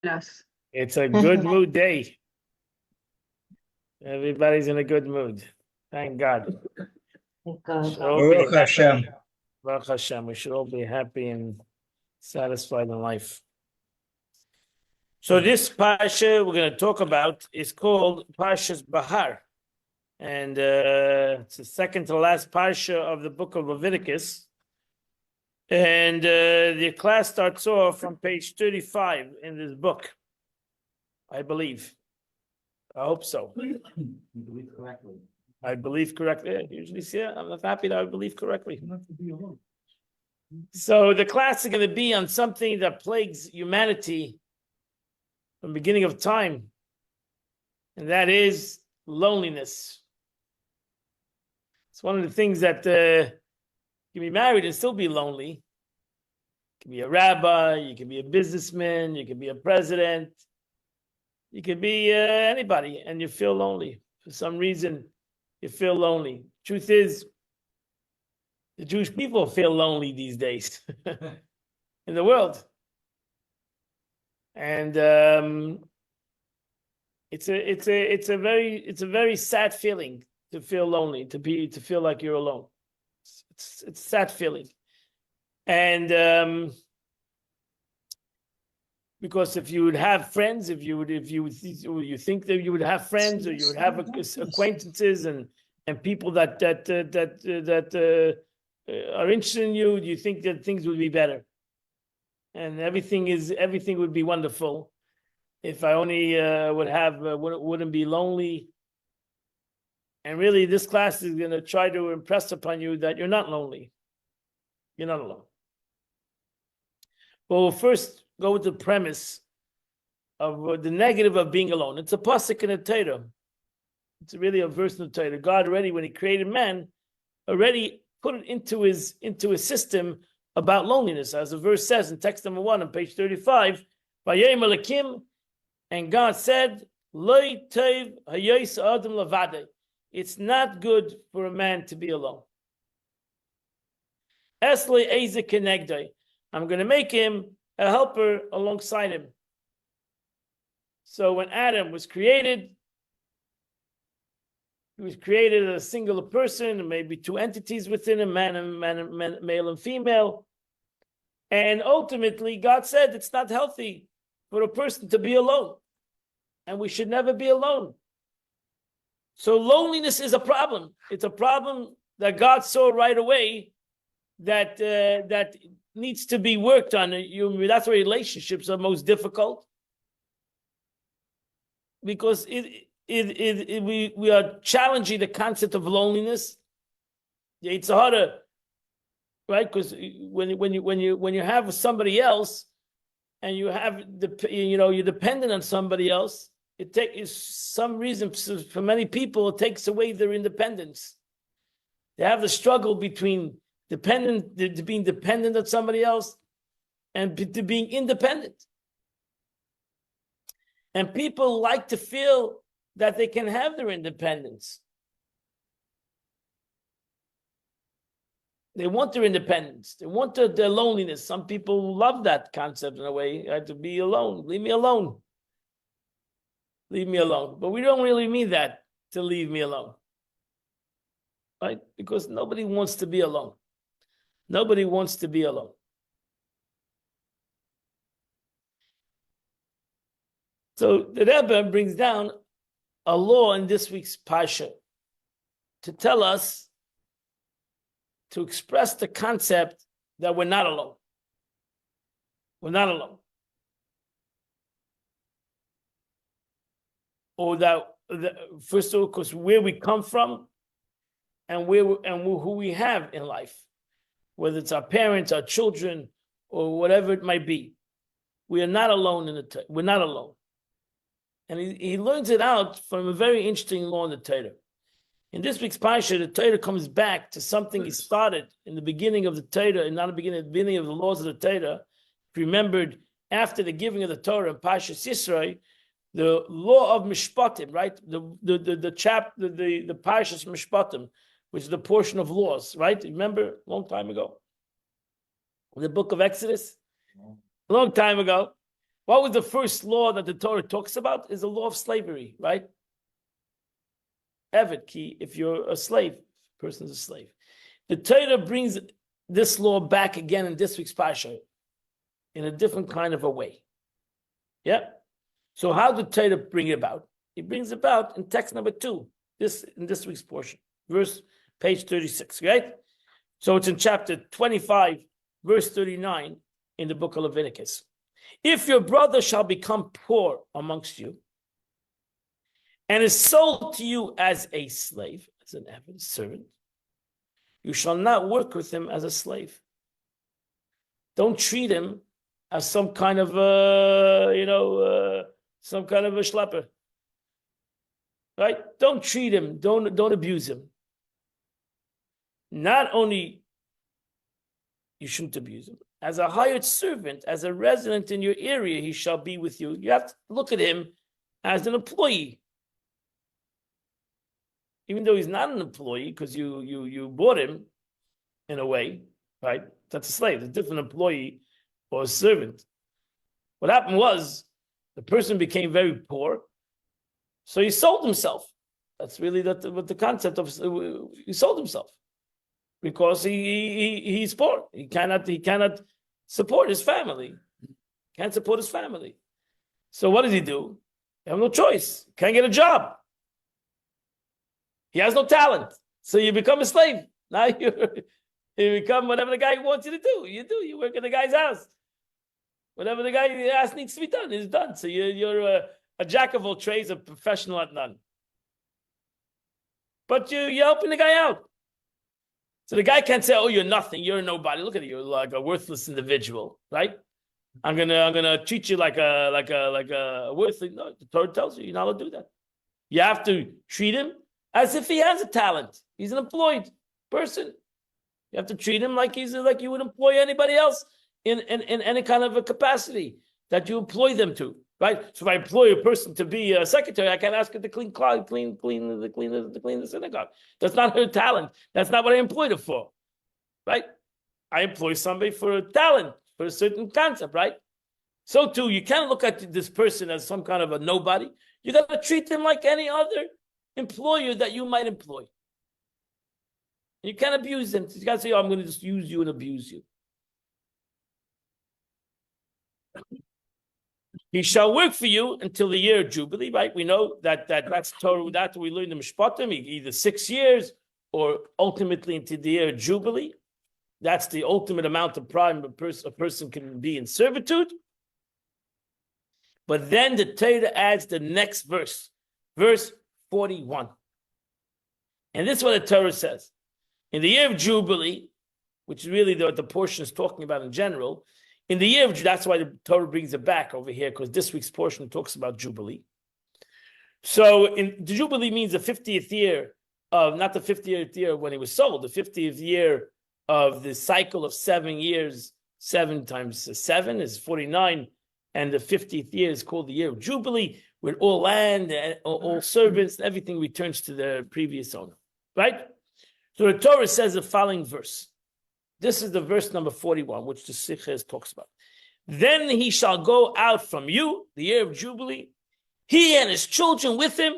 Yes. It's a good mood day. Everybody's in a good mood. Thank God. Should all be Baruch Hashem. Baruch Hashem. We should all be happy and satisfied in life. So this parsha we're going to talk about is called Parsha's Bahar. And it's the second to last parsha of the book of Leviticus. And the class starts off on page 35 in this book, I believe. I hope so. You believe correctly. I believe correctly. Yeah, usually, yeah, I'm not happy that I believe correctly. So the class is going to be on something that plagues humanity from the beginning of time, and that is loneliness. It's one of the things that you can be married and still be lonely. You can be a rabbi, you can be a businessman, you can be a president, you can be anybody, and you feel lonely. For some reason, you feel lonely. Truth is, the Jewish people feel lonely these days in the world. And it's a very sad feeling to feel lonely, to feel like you're alone. It's a sad feeling. And because if you would have friends, if you think that you would have friends, or you would have acquaintances and people that are interested in you, you think that things would be better, and everything would be wonderful if I only wouldn't be lonely. And really, this class is going to try to impress upon you that you're not lonely. You're not alone. But we'll first go with the premise of the negative of being alone. It's a pasuk in the Torah. It's really a verse in the Torah. God already, when He created man, already put it into his system about loneliness, as the verse says in text number 1 on page 35. Vayayim Elokim, and God said, "Lo tov hayos adam levadei." It's not good for a man to be alone. Esle eze kenegdei. I'm going to make him a helper alongside him. So when Adam was created, he was created as a singular person, and maybe two entities within him, male and female. And ultimately, God said it's not healthy for a person to be alone, and we should never be alone. So loneliness is a problem. It's a problem that God saw right away that needs to be worked on. That's where relationships are most difficult, because we are challenging the concept of loneliness. It's harder, right? Because when you have somebody else, and you're dependent on somebody else, it takes some reason for many people. It takes away their independence. They have the struggle between being dependent on somebody else, and to being independent. And people like to feel that they can have their independence. They want their independence. They want their loneliness. Some people love that concept in a way. I have to be alone. Leave me alone. Leave me alone. But we don't really mean that, to leave me alone. Right? Because nobody wants to be alone. Nobody wants to be alone. So the Rebbe brings down a law in this week's Parsha to tell us, to express the concept that we're not alone. We're not alone. Or first of all, because where we come from and who we have in life, whether it's our parents, our children, or whatever it might be, we are not alone we're not alone. And he learns it out from a very interesting law in the Torah. In this week's Parsha, the Torah comes back to something he started in the beginning of the Torah, and not the beginning of the laws of the Torah. If you remembered, after the giving of the Torah in Parsha Yisro, the law of Mishpatim, right? The Parshas Mishpatim, which is the portion of laws, right? Remember, a long time ago, the book of Exodus, a long time ago. What was the first law that the Torah talks about? Is the law of slavery, right? Eved ki, if you're a slave, a person's a slave. The Torah brings this law back again in this week's Parsha in a different kind of a way. Yeah? So how did Torah bring it about? It brings about in text number 2, in this week's portion, page 36, right? So it's in chapter 25, verse 39 in the book of Leviticus. If your brother shall become poor amongst you and is sold to you as a slave, as an servant, you shall not work with him as a slave. Don't treat him as some kind of some kind of a schlepper. Right? Don't treat him, don't abuse him. Not only you shouldn't abuse him, as a hired servant, as a resident in your area, he shall be with you. You have to look at him as an employee. Even though he's not an employee, because you bought him in a way, right? That's a slave, a different employee or a servant. What happened was the person became very poor, so he sold himself. That's really what the concept of he sold himself because he's poor. He cannot support his family. Can't support his family. So what does he do? You have no choice. Can't get a job. He has no talent. So you become a slave. Now you become whatever the guy wants you to do. You work in the guy's house. Whatever the guy asks needs to be done is done. So you're a jack of all trades, a professional at none. But you're helping the guy out. So the guy can't say, "Oh, you're nothing. You're nobody. Look at you. You're like a worthless individual, right? I'm gonna treat you like a worthless." No, the Torah tells you you're not allowed to do that. You have to treat him as if he has a talent. He's an employed person. You have to treat him like like you would employ anybody else in any kind of a capacity that you employ them to, right? So if I employ a person to be a secretary, I can't ask her to clean the synagogue. That's not her talent. That's not what I employed her for, right? I employ somebody for a talent, for a certain concept, right? So too, you can't look at this person as some kind of a nobody. You got to treat them like any other employer that you might employ. You can't abuse them. You can't say, "Oh, I'm going to just use you and abuse you." He shall work for you until the year of Jubilee, right? We know that's Torah, that's what we learned in Mishpatim, either 6 years or ultimately into the year of Jubilee. That's the ultimate amount of time a person can be in servitude. But then the Torah adds the next verse 41. And this is what the Torah says. In the year of Jubilee, which is really what the portion is talking about in general, in the year of, that's why the Torah brings it back over here, because this week's portion talks about Jubilee. So the Jubilee means the 50th year of, not the 50th year when he was sold, the 50th year of the cycle of 7 years. 7 times 7 is 49, and the 50th year is called the year of Jubilee, where all land, all servants, everything returns to their previous owner, right? So the Torah says the following verse. This is the verse number 41, which the Siches talks about. Then he shall go out from you, the year of Jubilee, he and his children with him.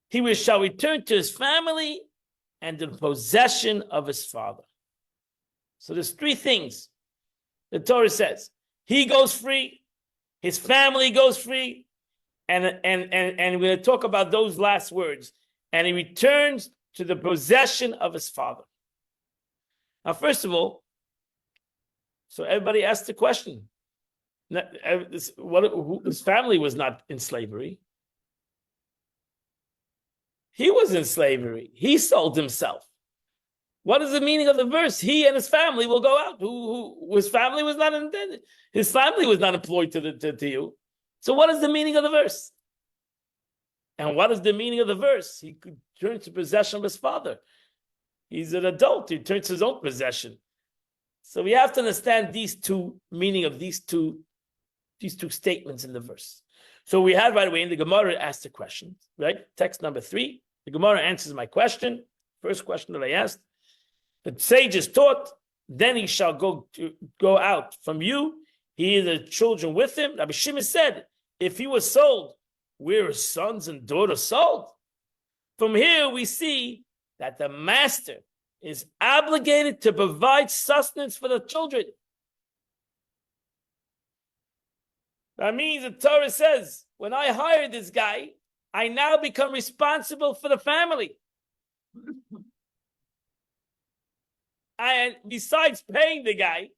He shall return to his family and the possession of his father. So there's 3 things the Torah says. He goes free, his family goes free, and we're going to talk about those last words. And he returns to the possession of his father. Now, first of all, so everybody asked the question. His family was not in slavery. He was in slavery. He sold himself. What is the meaning of the verse? He and his family will go out. His family was not intended. His family was not employed to you. So what is the meaning of the verse? And what is the meaning of the verse? He could turn to possession of his father. He's an adult. He turns to his own possession. So we have to understand meaning of these two statements in the verse. So we have right away in the Gemara asked the question, right? Text number 3. The Gemara answers my question. First question that I asked. The sages taught, then he shall go out from you, he and the children with him. Rabbi Shimon said, if he was sold, where his sons and daughters sold? From here we see that the master is obligated to provide sustenance for the children. That means the Torah says, when I hired this guy, I now become responsible for the family. And besides paying the guy,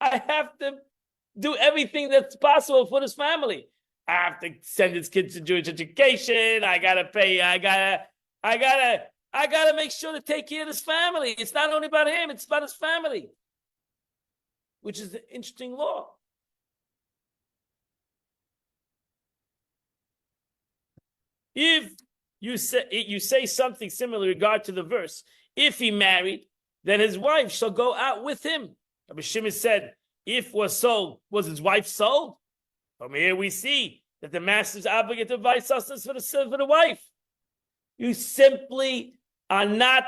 I have to do everything that's possible for this family. I have to send his kids to Jewish education. I gotta pay. I gotta make sure to take care of his family. It's not only about him; it's about his family, which is the interesting law. If you say something similar in regard to the verse, if he married, then his wife shall go out with him. Rabbi Shimon said, if was sold, was his wife sold? From here we see that the master is obligated to provide sustenance for the wife. You simply are not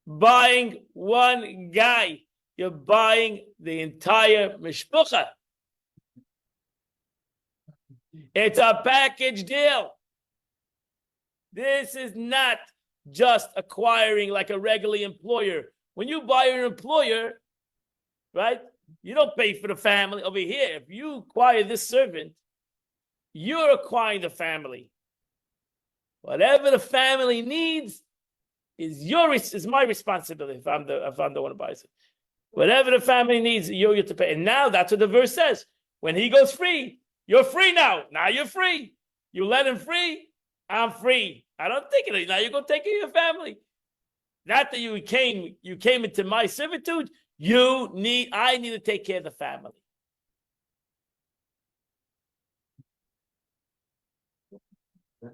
buying one guy. You're buying the entire mishpucha. It's a package deal. This is not just acquiring like a regular employer. When you buy your employer, right, you don't pay for the family. Over here, if you acquire this servant, you're acquiring the family. Whatever the family needs is my responsibility if I'm the one who buys it. Whatever the family needs, you have to pay. And now that's what the verse says. When he goes free, you're free now. Now you're free. You let him free, I'm free. I don't take it. Now you go take care of your family. Not that you came into my servitude. I need to take care of the family.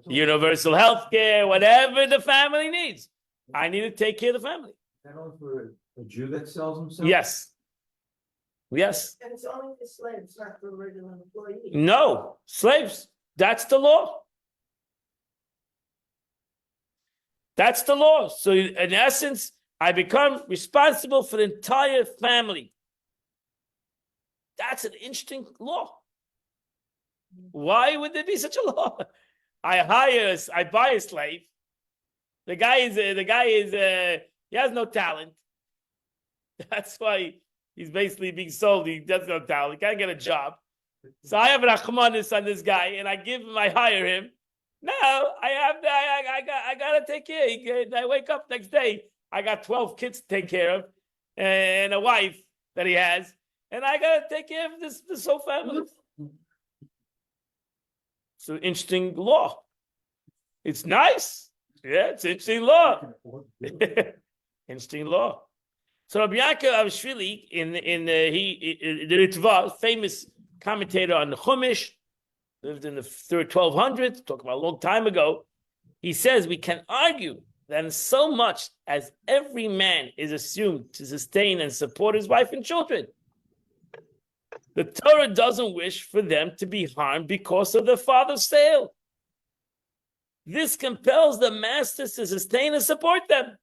Universal health care, whatever the family needs. I need to take care of the family. Is that only for a Jew that sells himself? Yes. Yes. And it's only for slaves, not for regular employees. No, slaves. That's the law. That's the law. So in essence, I become responsible for the entire family. That's an interesting law. Why would there be such a law? I buy a slave. The guy is he has no talent. That's why he's basically being sold. He does no talent. He can't get a job. So I have an achmanis on this guy, and I hire him. Now I gotta take care. I wake up next day. I got 12 kids to take care of, and a wife that he has, and I gotta take care of this whole family. It's an interesting law. It's nice. Yeah, it's an interesting law. Interesting law. So Rabbi Yaakov Avishvili in the Ritva, famous commentator on the Chumash, lived in the 1200s, talking about a long time ago. He says we can argue that in so much as every man is assumed to sustain and support his wife and children, the Torah doesn't wish for them to be harmed because of their father's sale. This compels the masters to sustain and support them.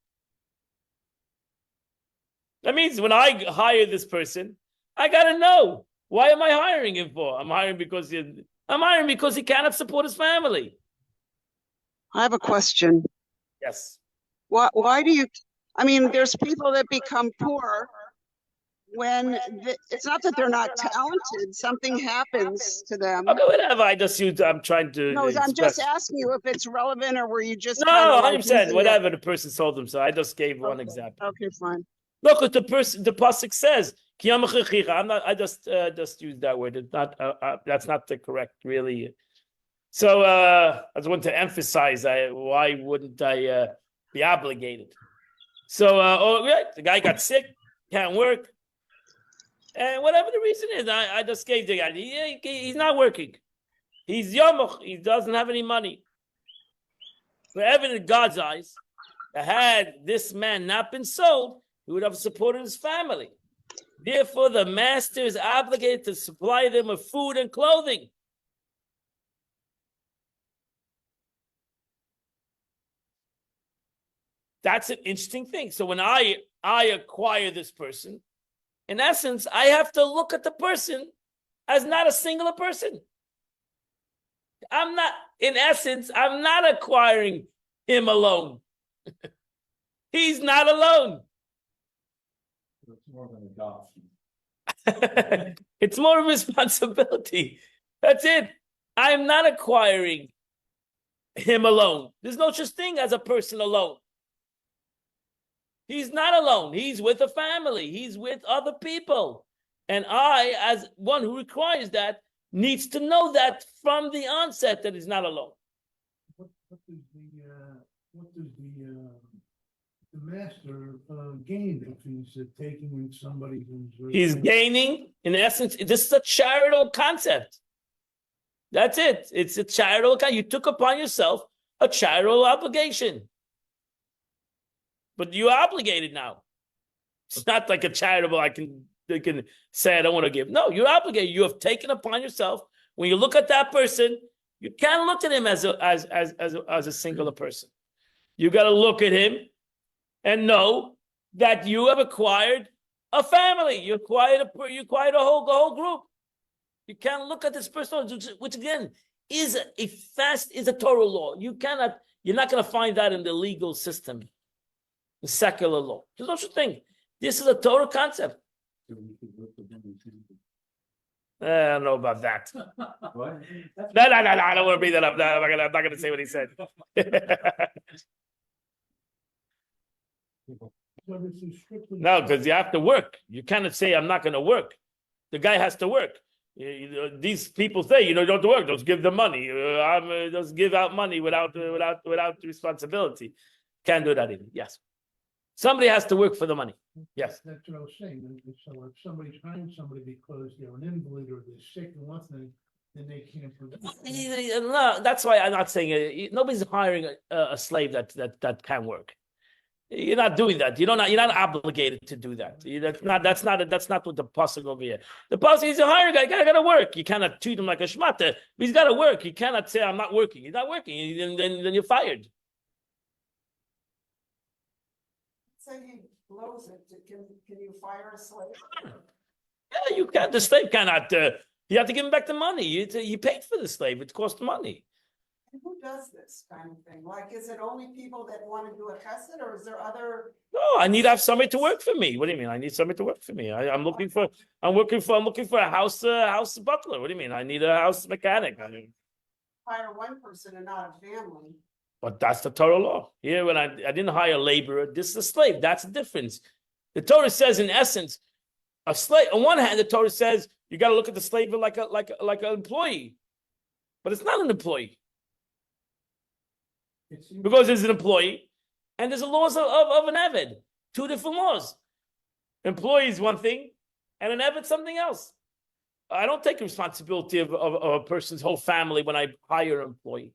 That means when I hire this person, I got to know, why am I hiring him for? I'm hiring because he cannot support his family. I have a question. Yes. Why do you, there's people that become poor when it's not that they're not talented, something happens to them. Okay, whatever. I'm trying to. No, I'm just asking you if it's relevant or were you just. No, 100%. Whatever the person sold themselves. I just gave one example. Okay, fine. Look what the pasuk says. I just used that word. It's not. That's not the correct, really. So I just want to emphasize. Why wouldn't I be obligated? So the guy got sick, can't work, and whatever the reason is, I just gave the guy. He's not working. He's yomuch. He doesn't have any money. Forever in God's eyes, had this man not been sold, he would have supported his family. Therefore, the master is obligated to supply them with food and clothing. That's an interesting thing. So when I acquire this person, in essence, I have to look at the person as not a singular person. I'm not, in essence, I'm not acquiring him alone. He's not alone. It's more of an adoption. It's more of a responsibility. That's it. I'm not acquiring him alone. There's no such thing as a person alone. He's not alone. He's with a family. He's with other people. And I, as one who requires that, needs to know that from the onset that he's not alone. What does the master gain if he's taking somebody who's He's gaining, in essence, this is a charitable concept. That's it. It's a charitable concept. You took upon yourself a charitable obligation. But you're obligated now. It's not like a charitable, I can say I don't want to give. No, you're obligated. You have taken upon yourself. When you look at that person, you can't look at him as a singular person. You got to look at him and know that you have acquired a family. You acquired a whole group. You can't look at this person, which again is a Torah law. You're not going to find that in the legal system, the secular law. There's no such thing. This is a Torah concept. I don't know about that. What? No, I don't want to bring that up. No, I'm not going to say what he said. so this is strictly No, because you have to work. You cannot say, I'm not going to work. The guy has to work. These people say, you don't have to work. Just give them money. Just give out money without responsibility. Can't do that either. Yes. Somebody has to work for the money. Yes. That's what I was saying. So if somebody's hiring somebody because they're an invalid or they're sick or one thing, then they can't provide. No, that's why I'm not saying it. Nobody's hiring a slave that can work. You're not doing that. You're not obligated to do that. That's not what the pasuk over here. The pasuk is a hiring guy. Got to work. You cannot treat him like a shmata. He's got to work. You cannot say I'm not working. He's not working. Then you're fired. Say he blows it, can you fire a slave? Yeah, you can't. The slave cannot. You have to give him back the money. You paid for the slave. It cost money. And who does this kind of thing? Like, is it only people that want to do a chesed, or is there other? No, I need to have somebody to work for me. What do you mean? I need somebody to work for me. I'm looking for a house butler. What do you mean? I need a house mechanic. Hire one person and not a family. But that's the Torah law. Here, when I didn't hire a laborer, this is a slave. That's the difference. The Torah says, in essence, a slave. On one hand, the Torah says you got to look at the slave like an employee, but it's not an employee because there's an employee and there's the laws of an eved. Two different laws. Employee is one thing, and an eved something else. I don't take responsibility of a person's whole family when I hire an employee.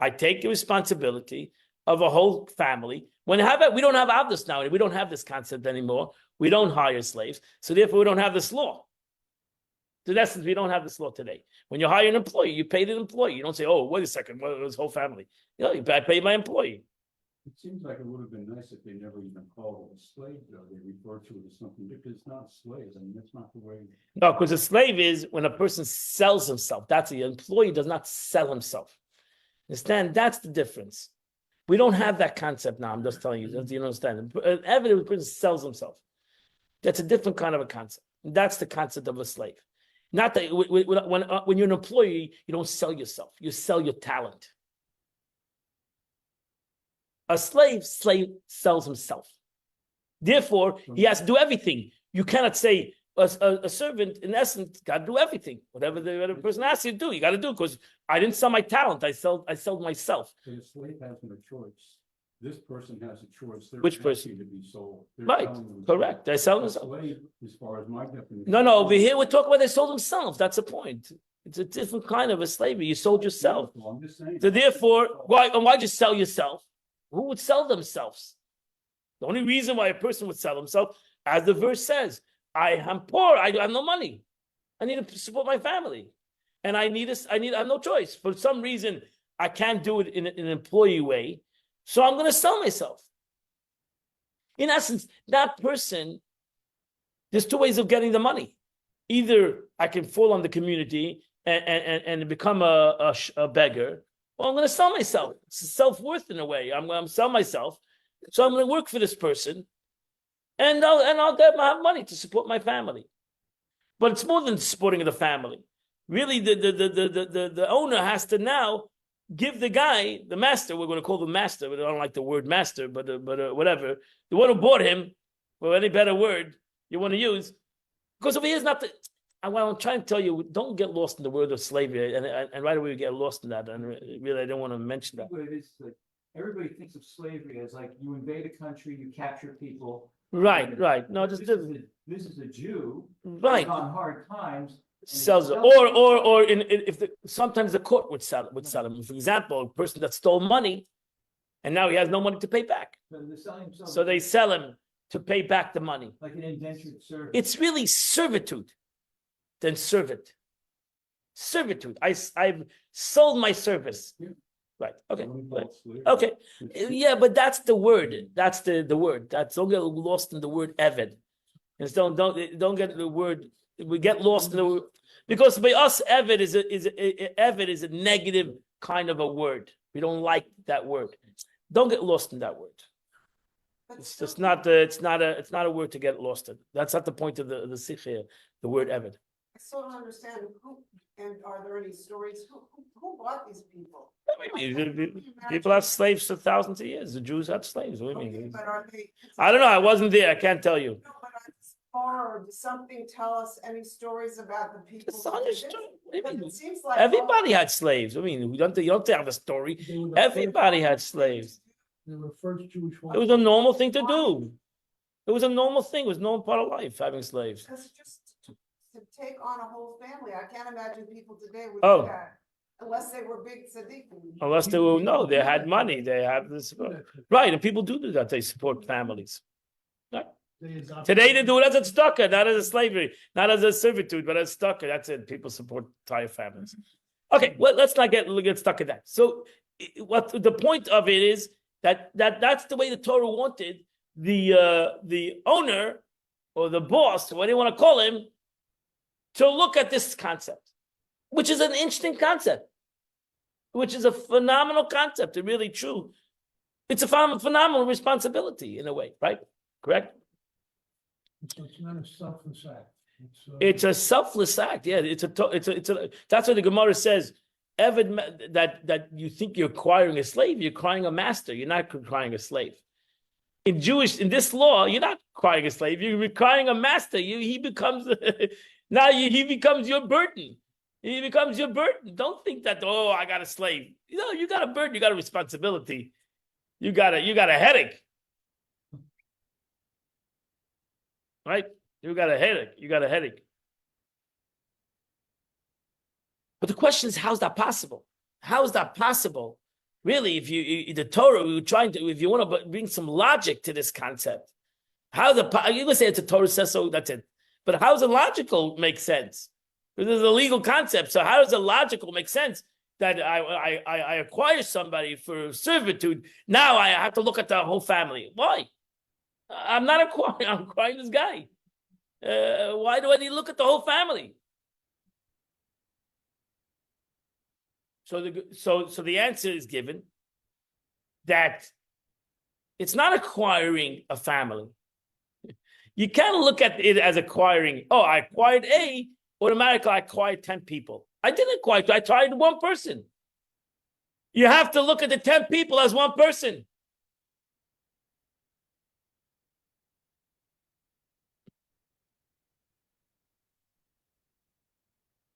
I take the responsibility of a whole family. We don't have avdus now. We don't have this concept anymore. We don't hire slaves. So therefore, we don't have this law. So in essence, we don't have this law today. When you hire an employee, you pay the employee. You don't say, oh, wait a second, well, it was whole family. I pay my employee. It seems like it would have been nice if they never even called it a slave, though. They refer to it as something, because it's not a slave. I mean, that's not the way. No, because a slave is when a person sells himself. That's the employee does not sell himself. Understand? That's the difference. We don't have that concept now. I'm just telling you. You understand? Evidently, the person sells himself. That's a different kind of a concept. That's the concept of a slave. Not that when you're an employee, you don't sell yourself. You sell your talent. A slave sells himself. Therefore, he has to do everything. You cannot say a servant, in essence, got to do everything. Whatever the person asks you to do, you got to do, because I didn't sell my talent. I sold myself. So the slave has no choice. This person has a choice. They're Which person? asking to be sold. They're Right, selling themselves. correct. They sell A themselves. slave, as far as my definition. No, over here we're talking about they sold themselves. That's the point. It's a different kind of a slavery. You sold yourself. Well, I'm just saying. So therefore, why'd you sell yourself? Who would sell themselves? The only reason why a person would sell himself, as the verse says, I am poor. I have no money. I need to support my family, and I have no choice. For some reason, I can't do it in an employee way, so I'm going to sell myself. In essence, that person, there's two ways of getting the money. either I can fall on the community and become a beggar, or I'm going to sell myself. It's self-worth in a way. I'm going to sell myself. So I'm going to work for this person, and I'll get my money to support my family. But it's more than supporting the family. Really, the owner has to now give the guy, the master, we're going to call the master, but I don't like the word master, but whatever, the one who bought him, or any better word you want to use, because over here is not the. What I'm trying to tell you, don't get lost in the word of slavery, and right away we get lost in that, and really I don't want to mention that. But it is like, everybody thinks of slavery as like you invade a country, you capture people. Right. No, just This is a Jew. right. who's on hard times. Sells it, or if sometimes the court would sell him. For example, a person that stole money, and now he has no money to pay back, so they sell him to pay back the money. Like an indentured servant. It's really servitude, than servant. Servitude. I've sold my service. Yeah. Right. Okay. Don't call it slavery. Okay. It's- Yeah, but that's the word. That's the word. Don't get lost in the word eved. And don't get the word. We get lost in the word because by us eved is a negative kind of a word. We don't like that word. Don't get lost in that word. But It's still, just not it's not a word to get lost in. That's not the point of the sikh here. The word eved. I still don't understand who, and are there any stories, who bought these people? People have slaves for thousands of years. The Jews had slaves. What do you Okay, mean? but are they? I don't know. I wasn't there. I can't tell you. No, but or does something tell us any stories about the people? It's who did understood. this? What do you But mean? it seems like Everybody had slaves. I mean, you don't have a story. They were the Everybody had slaves. They were first Jewish ones. It was a normal thing to do. It was a normal thing. It was a normal part of life, having slaves. Because just to take on a whole family, I can't imagine people today would Oh. do that. Unless they were big tzaddikim. Unless they were, no, they had money. They had this. Right, and people do that. They support families. They adopted- Today they do it as a stucker, not as a slavery, not as a servitude, but as stucker. That's it. People support entire families. Okay, well, let's not get stuck in that. So, what the point of it is that's the way the Torah wanted the owner or the boss, what do you want to call him, to look at this concept, which is an interesting concept, which is a phenomenal concept. It's really true. It's a phenomenal responsibility in a way, right? Correct? It's not a selfless act. It's a selfless act. Yeah, it's a. That's what the Gemara says. Eved, that you think you're acquiring a slave, you're acquiring a master. You're not acquiring a slave. In this law, you're not acquiring a slave. You're acquiring a master. He becomes he becomes your burden. He becomes your burden. Don't think that I got a slave. You got a burden. You got a responsibility. You got a headache. Right? You got a headache. But the question is, how's that possible? How is that possible? Really, if the Torah, if you want to bring some logic to this concept, you're going to say it's a Torah says so, that's it. But how does it logical make sense? Because there's a legal concept. So how does it logical make sense that I acquire somebody for servitude? Now I have to look at the whole family. Why? I'm not acquiring. I'm acquiring this guy. Why do I need to look at the whole family? So the answer is given that it's not acquiring a family. You can't look at it as acquiring. Oh, I acquired A. Automatically, I acquired 10 people. I didn't acquire. I acquired one person. You have to look at the 10 people as one person.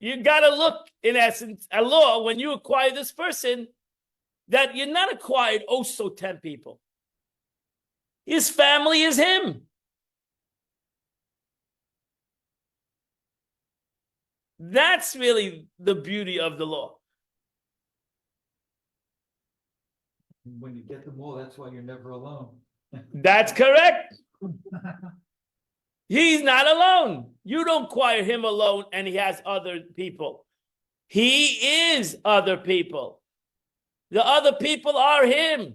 You got to look, in essence, a law, when you acquire this person, that you're not acquired also 10 people. His family is him. That's really the beauty of the law. When you get them all, that's why you're never alone. That's correct. He's not alone. You don't acquire him alone and he has other people. He is other people. The other people are him.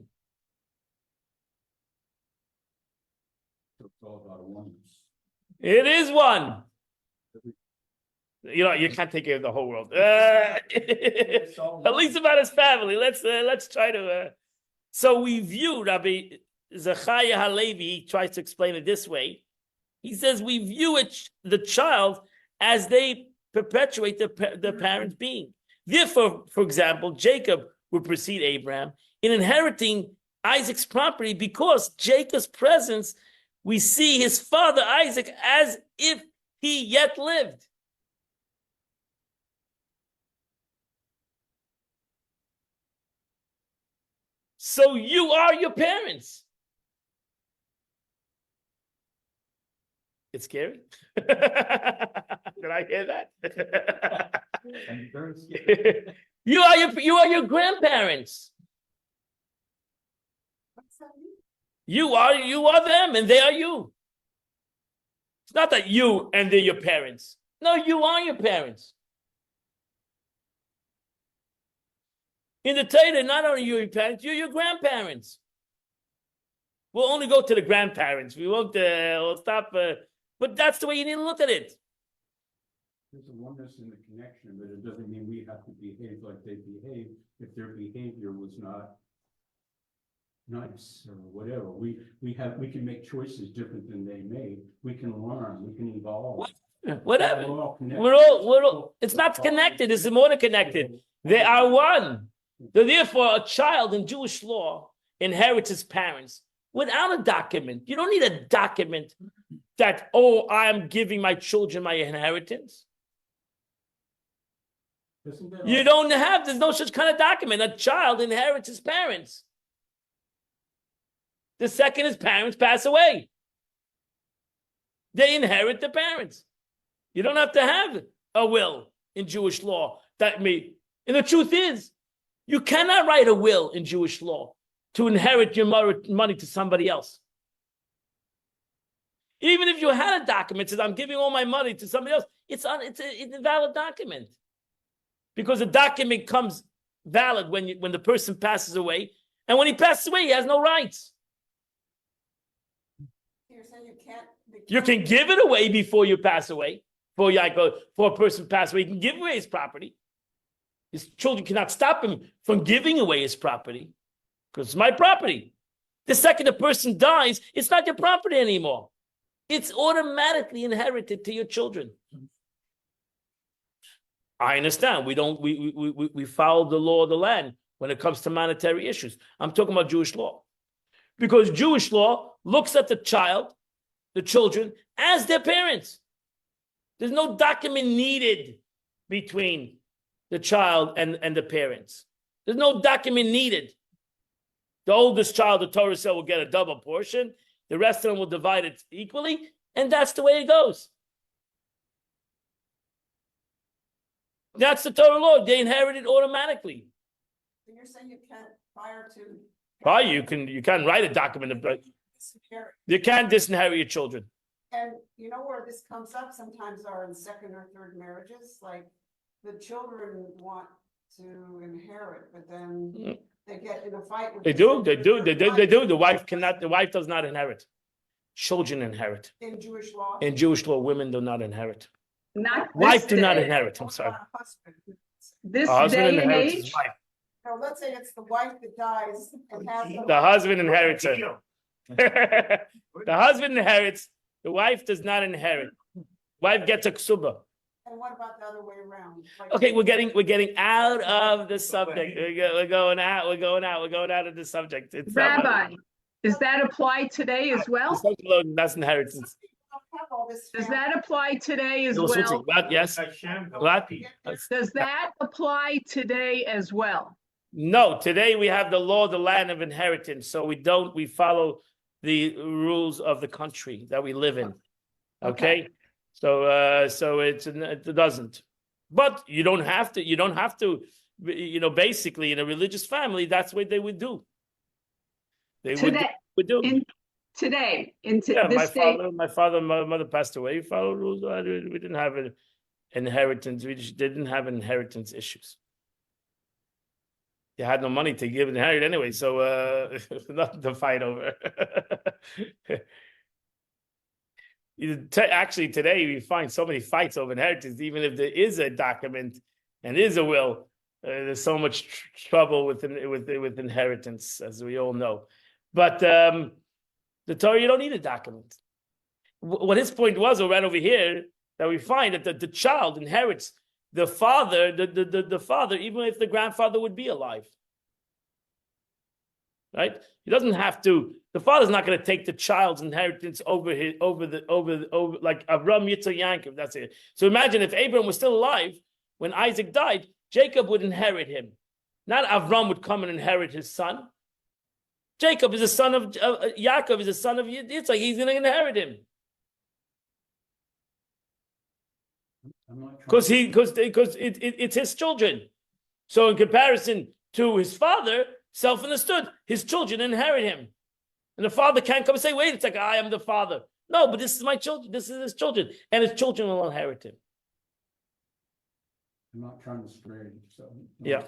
It's all about oneness. It is one. You know, you can't take care of the whole world. At least about his family. Let's try to. So we view Rabbi Zechariah Halevi. He tries to explain it this way. He says we view it the child as they perpetuate the parent being. Therefore, for example, Jacob would precede Abraham in inheriting Isaac's property because Jacob's presence, we see his father Isaac as if he yet lived. So you are your parents. It's scary. Did I hear that? I'm very scared. You are your grandparents. What's that mean? You are them, and they are you. It's not that you and they're your parents. No, you are your parents. In the Torah, not only you're your parents, you're your grandparents. We'll only go to the grandparents. We won't. We'll stop. But that's the way you need to look at it. There's a oneness in the connection, but it doesn't mean we have to behave like they behave if their behavior was not nice or whatever. We can make choices different than they made. We can learn, we can evolve. Whatever. We're all connected. We're all. It's not connected. It's more than connected. They are one. So therefore, a child in Jewish law inherits his parents without a document. You don't need a document that, oh, I'm giving my children my inheritance. You don't have, there's no such kind of document. A child inherits his parents. The second his parents pass away, they inherit the parents. You don't have to have a will in Jewish law. And the truth is, you cannot write a will in Jewish law to inherit your money to somebody else. Even if you had a document that says, I'm giving all my money to somebody else, it's a valid document. Because the document comes valid when the person passes away. And when he passes away, he has no rights. You're saying you can't. You can give it away before you pass away. For a person pass away, he can give away his property. His children cannot stop him from giving away his property. Because it's my property. The second the person dies, it's not your property anymore. It's automatically inherited to your children. I understand. We follow the law of the land when it comes to monetary issues. I'm talking about Jewish law. Because Jewish law looks at the children, as their parents. There's no document needed between the child and the parents. There's no document needed. The oldest child, the Torah said, will get a double portion. The rest of them will divide it equally. And that's the way it goes. That's the Torah law. They inherit it automatically. And you're saying you can't prior to. Probably you can write a document, but you can't disinherit your children. And you know where this comes up sometimes are in second or third marriages, like the children want to inherit, but then they get in a fight with. They do. The wife does not inherit. Children inherit. In Jewish law. In Jewish law, women do not inherit. Not Wife this do not day. inherit. I'm sorry. Husband. This A husband day and inherits his age, wife. Now, let's say it's the wife that dies and has. The husband inherits her. The husband inherits. The wife does not inherit. Wife gets a ksuba. And what about the other way around? Like- Okay, we're getting out of the subject. We're going out of the subject. It's not- Rabbi, does that apply today as well? That's inheritance. Have all this Does family. that apply today as well? What? Yes. What? Does that apply today as well? No, today we have the law of the land of inheritance. So we follow the rules of the country that we live in. Okay. So it doesn't. But you don't have to, basically in a religious family, that's what they would do. They would do. Today, My father and my mother passed away. We followed rules. We didn't have an inheritance. We didn't have inheritance issues. You had no money to give and inherit anyway, so nothing to fight over. Actually, today we find so many fights over inheritance, even if there is a document and is a will. There's so much trouble with inheritance, as we all know. But the Torah, you don't need a document. What his point was, right over here, that we find that the child inherits the father, the father, even if the grandfather would be alive. Right? He doesn't have to. The father's not going to take the child's inheritance over like Avram, Yitzhak, Yankov. That's it. So imagine if Abraham was still alive when Isaac died, Jacob would inherit him. Not Avram would come and inherit his son. Jacob is a son of Yaakov, is a son of Yitzhak. He's going to inherit him. Because it's his children. So in comparison to his father, self-understood, his children inherit him. And the father can't come and say, wait, it's like, I am the father. No, but this is my children. This is his children. And his children will inherit him. I'm not trying to stray, so. Yeah.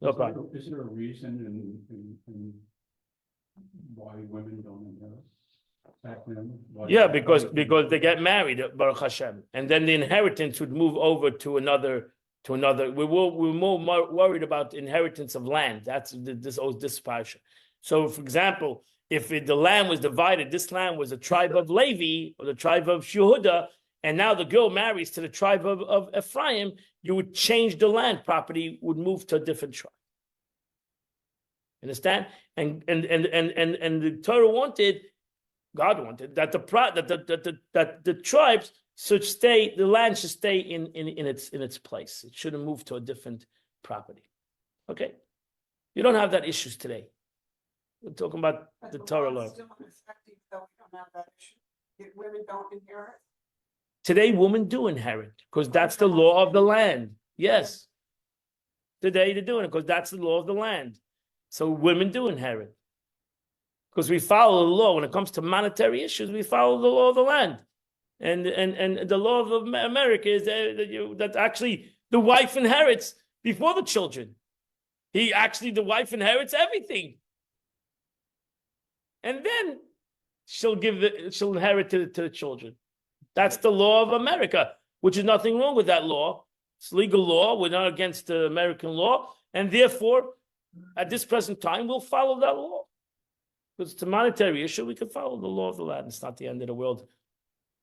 No problem. Is there a reason in why women don't inherit? Back then? Yeah, because they get married, Baruch Hashem, and then the inheritance would move over to another. We're more worried about inheritance of land. That's this parsha. So, for example, if the land was divided, this land was a tribe of Levi or the tribe of Yehuda, and now the girl marries to the tribe of Ephraim, you would change the land property, would move to a different tribe. Understand? And the Torah wanted, God wanted that the tribes should stay, the land should stay in its place. It shouldn't move to a different property. Okay, you don't have that issues today. We're talking about But the Torah law law. is still in effect, even though we don't have that issue. If women don't inherit. Today, women do inherit because that's the law of the land. Yes, today they're doing it because that's the law of the land. So women do inherit because we follow the law when it comes to monetary issues. We follow the law of the land. And the law of America is that actually the wife inherits before the children. The wife inherits everything, and then she'll inherit to the children. That's the law of America, which is nothing wrong with that law. It's legal law. We're not against the American law, and therefore, at this present time, we'll follow that law. Because it's a monetary issue, we can follow the law of the land. It's not the end of the world.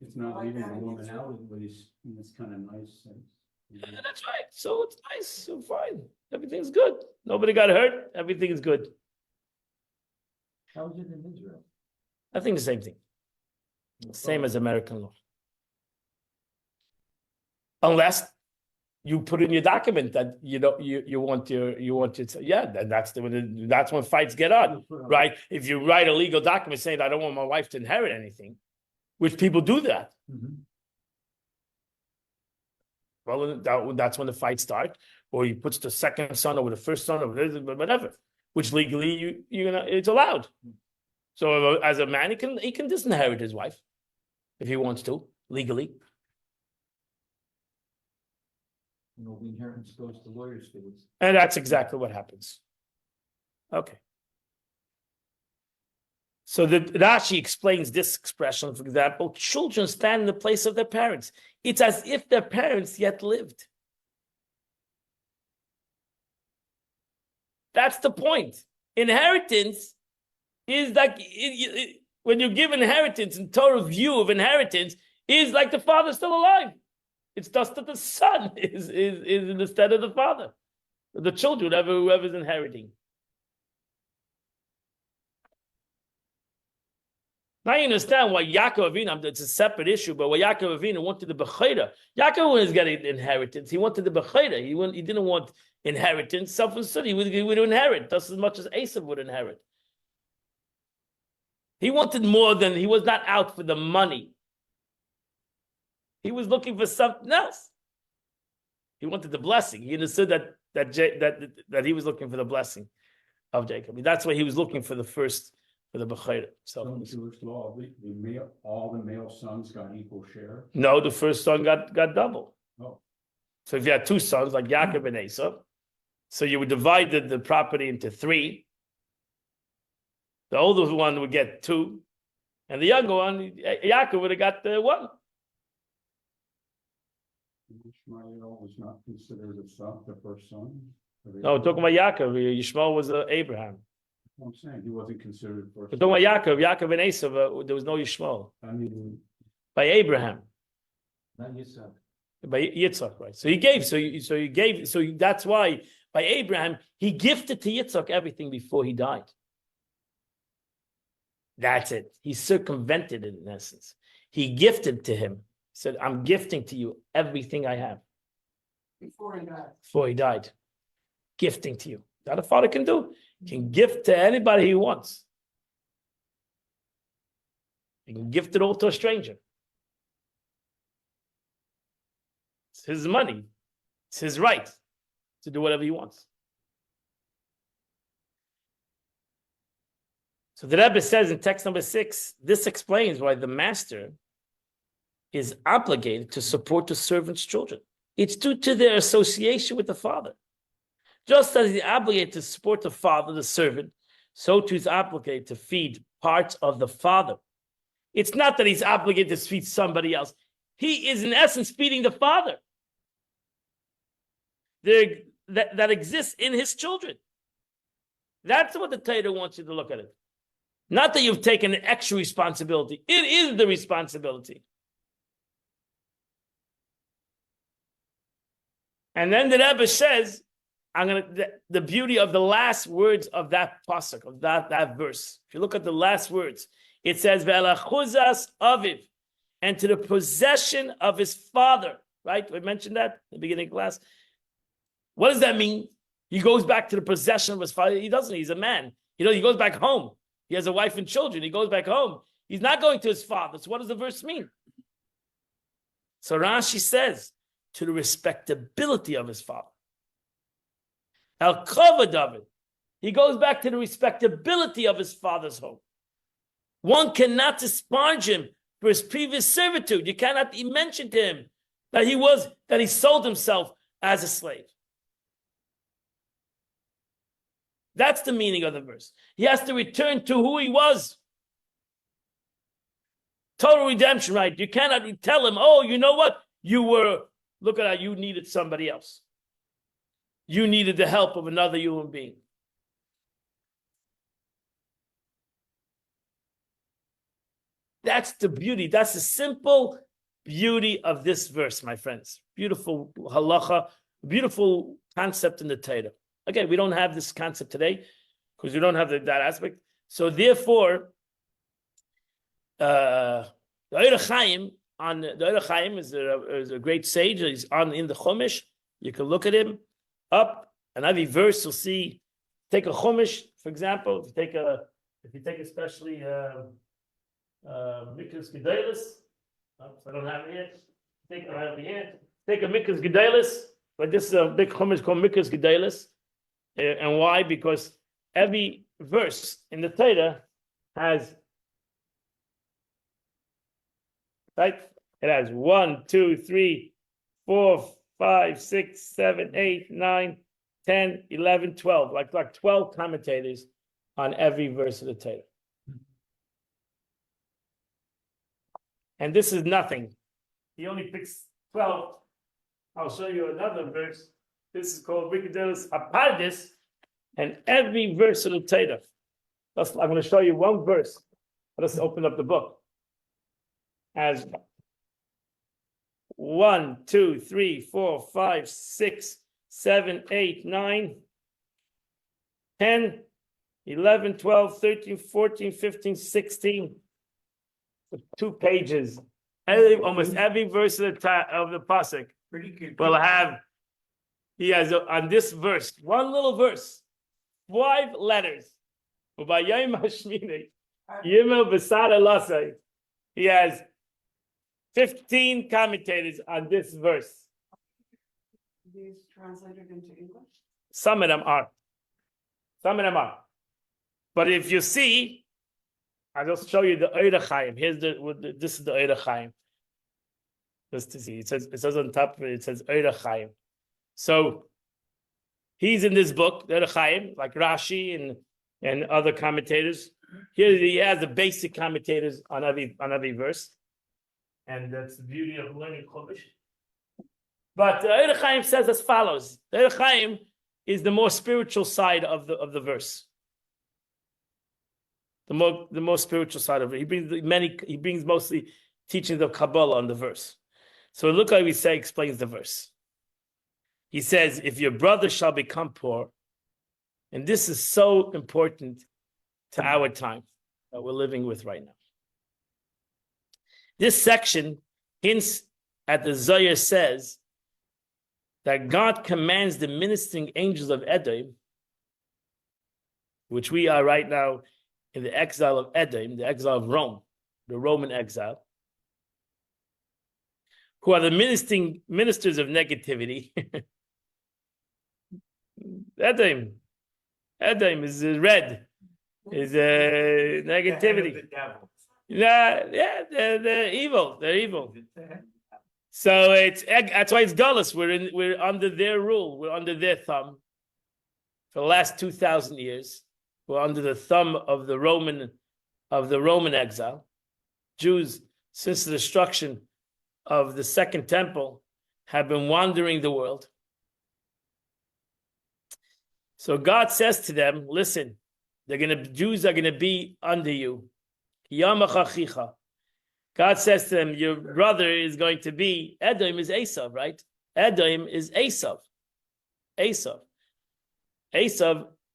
It's not leaving a woman out at least in this kind of nice sense. Yeah, that's right. So it's nice. So fine. Everything's good. Nobody got hurt. Everything is good. How is it in Israel? I think the same thing. Same as American law. Unless you put in your document that you want your that's when fights get on, right? If you write a legal document saying I don't want my wife to inherit anything, which people do that. Mm-hmm. Well, that's when the fights start, or he puts the second son over the first son or whatever, which legally it's allowed. So as a man, he can disinherit his wife if he wants to legally. The inheritance goes to lawyers' fees. And that's exactly what happens. Okay. So the Rashi explains this expression, for example, children stand in the place of their parents. It's as if their parents yet lived. That's the point. Inheritance is like, when you give inheritance, in Torah view of inheritance, is like the father's still alive. It's just that the son is in the stead of the father. The children, whoever's inheriting. Now you understand why Yaakov Avinu, it's a separate issue, but why Yaakov Avinu wanted the Bechira. Yaakov was getting inheritance. He wanted the Bechira. He didn't want inheritance. Self-understood. He would inherit just as much as Esav would inherit. He wanted more than, he was not out for the money. He was looking for something else. He wanted the blessing. He understood that he was looking for the blessing of Jacob. That's why he was looking for the Bechira. So in Jewish law, all the male sons got equal share. No, the first son got double. Oh. So if you had two sons like Yaakov and Esav, so you would divide the property into three. The oldest one would get 2, And the younger one, Yaakov would have got the one. Ishmael was not considered a son, the first son. No, we're talking about Yaakov. Yishmael was Abraham. I'm saying he wasn't considered first. We're talking about Yaakov and Esau. There was no Yishmael. I mean, By Abraham. Not Yitzhak. By Yitzhak, right? So he gave. So that's why by Abraham he gifted to Yitzhak everything before he died. That's it. He circumvented it in essence. He gifted to him. He said, "I'm gifting to you everything I have." Before he died. Before he died, gifting to you. That a father can do. He can gift to anybody he wants. He can gift it all to a stranger. It's his money. It's his right to do whatever he wants. So the Rebbe says in text number 6, this explains why the master is obligated to support the servant's children. It's due to their association with the father. Just as he's obligated to support the father, the servant, so too is obligated to feed parts of the father. It's not that he's obligated to feed somebody else. He is in essence feeding the father that exists in his children. That's what the Torah wants you to look at it. Not that you've taken an extra responsibility. It is the responsibility. And then the Rebbe says, the beauty of the last words of that pasuk, of that verse. If you look at the last words, it says, "Ve'alachuzas aviv," and to the possession of his father. Right? We mentioned that in the beginning of class. What does that mean? He goes back to the possession of his father. He doesn't. He's a man. He goes back home. He has a wife and children. He goes back home. He's not going to his father. So what does the verse mean? So Rashi says, to the respectability of his father. Al-Kavod of it. He goes back to the respectability of his father's home. One cannot disparage him for his previous servitude. You cannot mention to him that he sold himself as a slave. That's the meaning of the verse. He has to return to who he was. Total redemption, right? You cannot tell him, oh, you know what? Look at how you needed somebody else. You needed the help of another human being. That's the beauty. That's the simple beauty of this verse, my friends. Beautiful halacha, beautiful concept in the Torah. Again, we don't have this concept today because we don't have that aspect. So therefore, the Ohr Chaim is a great sage. He's in the Chumash. You can look at him up, and every verse you'll see. Take a Chumash, for example. If you take especially Mikras Gedalis. I don't have it yet. I have it here. Take a Mikras Gedalis. But this is a big Chumash called Mikras Gedalis. And why? Because every verse in the Torah has, right? It has 1, 2, 3, 4, 5, 6, 7, 8, 9, 10, 11, 12. Like 12 commentators on every verse of the Torah. And this is nothing. He only picks 12. I'll show you another verse. This is called Rikadelis Apardis, and every verse of the Torah. I'm going to show you one verse. Let's open up the book. As 1, 2, 3, 4, 5, 6, 7, 8, 9, 10, 11, 12, 13, 14, 15, 16. 2 pages. Almost every verse of the pasuk will have. He has on this verse, one little verse, 5 letters. He has 15 commentators on this verse. These translated into English? Some of them are. But if you see, I'll just show you the Ohr Chaim. This is the Ohr Chaim. Just to see, it says on top of it, it says Ohr Chaim. So he's in this book, the Ohr Chaim, like Rashi and other commentators. Here he has the basic commentators on every verse, and that's the beauty of learning Chumash. But Eir Chaim says as follows: Eir Chaim is the more spiritual side of the verse. The more spiritual side of it. He brings mostly teachings of Kabbalah on the verse. So look how he explains the verse. He says, if your brother shall become poor, and this is so important to our time that we're living with right now. This section hints at the Zohar says that God commands the ministering angels of Edom, which we are right now in the exile of Edom, the exile of Rome, the Roman exile, who are the ministers of negativity. Edom is red, is negativity. Yeah, they're evil. They're evil. So that's why it's Gullus. We're under their rule. We're under their thumb for the last 2,000 years. We're under the thumb of the Roman exile. Jews, since the destruction of the Second Temple, have been wandering the world. So God says to them, listen, Jews are gonna be under you. Yamachachicha. God says to them, your brother is going to be, Edom is Esav, right? Edom is Esav. Esav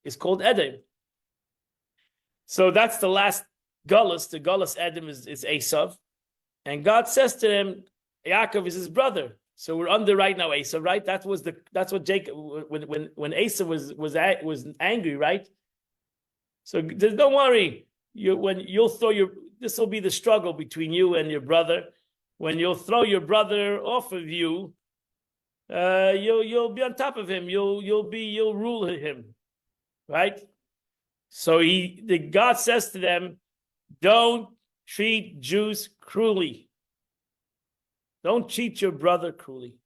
is called Edom. So that's the last Gullus. The Gullus Edom is Esav. And God says to them, Yaakov is his brother. So we're under right now Esav, right? That's what Jacob, when Esav was angry, right? So don't worry. This will be the struggle between you and your brother. When you'll throw your brother off of you, you'll be on top of him. You'll rule him, right? So God says to them, don't treat Jews cruelly. Don't treat your brother cruelly.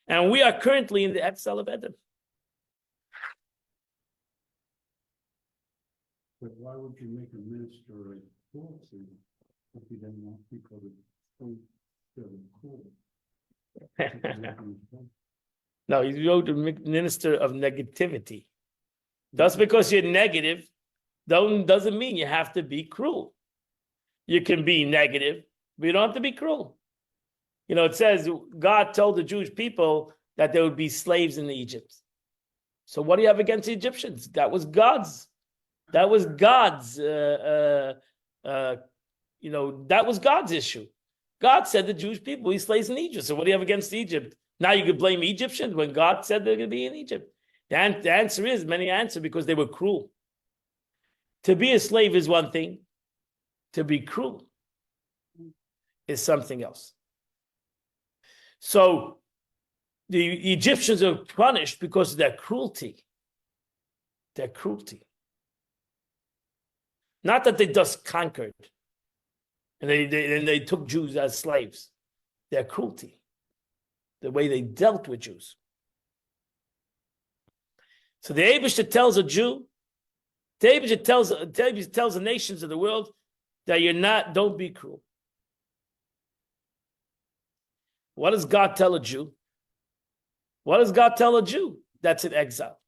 And we are currently in the exile of Edom. But why would you make a minister a cruelty if you didn't want people to think they're cruel? No, you wrote a minister of negativity. Just because you're negative doesn't mean you have to be cruel. You can be negative, but you don't have to be cruel. You know, it says God told the Jewish people that there would be slaves in Egypt. So what do you have against the Egyptians? That was God's. That was God's. That was God's issue. God said the Jewish people be slaves in Egypt. So what do you have against Egypt? Now you could blame Egyptians when God said they're going to be in Egypt. The answer is many answer because they were cruel. To be a slave is one thing. To be cruel is something else. So the Egyptians are punished because of their cruelty. Their cruelty. Not that they just conquered and they took Jews as slaves. Their cruelty. The way they dealt with Jews. So the Eibishter tells a Jew, the Eibishter tells the nations of the world that don't be cruel. What does God tell a Jew? What does God tell a Jew that's in exile?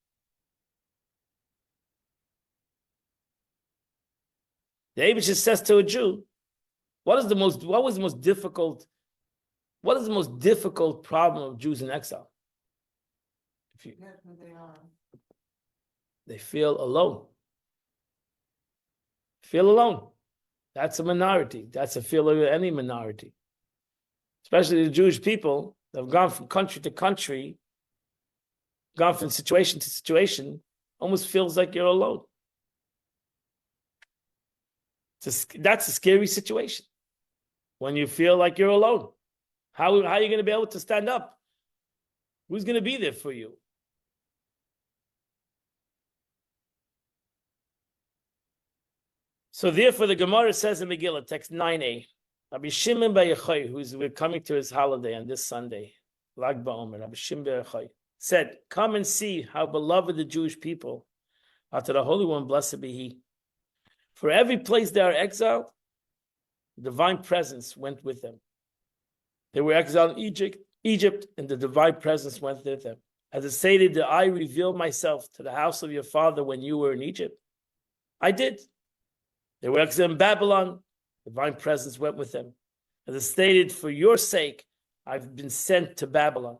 The Eibishter says to a Jew, what is the most difficult problem of Jews in exile? They feel alone. Feel alone. That's a minority. That's a feeling of any minority. Especially the Jewish people that have gone from country to country, gone from situation to situation, almost feels like you're alone. That's a scary situation. When you feel like you're alone. How are you going to be able to stand up? Who's going to be there for you? So therefore, the Gemara says in Megillah, text 9a, Rabbi Shimon bar Yochai, we're coming to his holiday on this Sunday, Lag BaOmer, Rabbi Shimon bar Yochai, said, come and see how beloved the Jewish people Unto the Holy One, blessed be He. For every place they are exiled, the divine presence went with them. They were exiled in Egypt, and the divine presence went with them. As it stated, did I reveal myself to the house of your father when you were in Egypt? I did. They were exiled in Babylon, the divine presence went with them. As it stated, for your sake, I've been sent to Babylon.